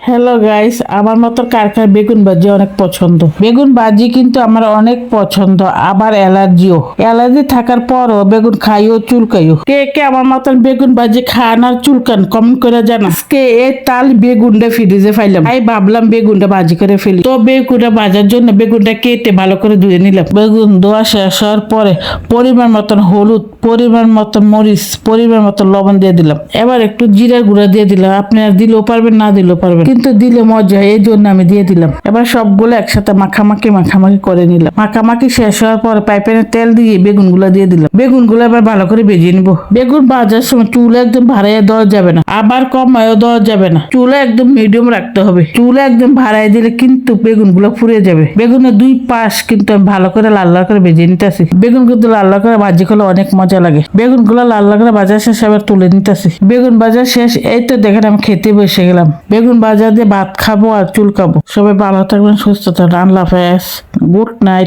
Hello guys, আমার মতো কার কার বেগুন ভাজি অনেক পছন্দ। বেগুন ভাজি কিন্তু আমার অনেক পছন্দ, আবার অ্যালার্জিও। অ্যালার্জি থাকার পরও বেগুন খাইও চুলকাইও। কে কে আমার মতন বেগুন ভাজি খান আর চুলকান কমেন্ট করে জানা। আজকে এই তাল বেগুনটা ফ্রিজে ফাইলাম, তাই ভাবলাম বেগুনটা ভাজি করে ফেলি। তো বেগুনটা ভাজার জন্য বেগুনটা কেটে ভালো করে ধুয়ে নিলাম। বেগুন ধোয়া শেষ হওয়ার পরে পরিমাণ মতন হলুদ, পরিমাণ মতন মরিচ, পরিমাণ মতন লবণ দিয়ে দিলাম। এবার একটু জিরার গুঁড়া দিয়ে দিলাম। আপনারা দিলেও পারবেন, না দিলেও পারবেন, কিন্তু দিলে মজা, এই জন্য আমি দিয়ে দিলাম। এবার সবগুলো একসাথে মাখামাখি করে নিলাম। মাখামাখি শেষ হওয়ার পর পাইপ্যানে তেল দিয়ে বেগুনগুলো দিয়ে দিলাম। বেগুনগুলো এবার ভালো করে ভেজে নিব। বেগুন ভাজার সময় চুলা একদম ভাড়াইয়া দেওয়া যাবে না, আবার কমায়ও দেওয়া যাবে না। চুলা একদম মিডিয়াম রাখতে হবে। চুলা একদম ভাড়াই দিলে কিন্তু বেগুনগুলো পুড়ে যাবে। বেগুনের দুই পাশ কিন্তু আমি ভালো করে লাল লাল করে ভেজে নিতেছি। বেগুন কিন্তু লাল লাল করে ভাজি করলে অনেক মজা লাগে। বেগুনগুলো লাল লাল করে ভাজা শেষ, আবার তুলে নিতেছি। বেগুন ভাজা শেষ, এই তো দেখেন আমি খেতে বসে গেলাম। বেগুন ভাজা দিয়ে ভাত খাবো আর চুল খাবো। সবাই ভালো থাকবেন, সুস্থ থাকবেন। আল্লাহ হাফেজ, গুড নাইট।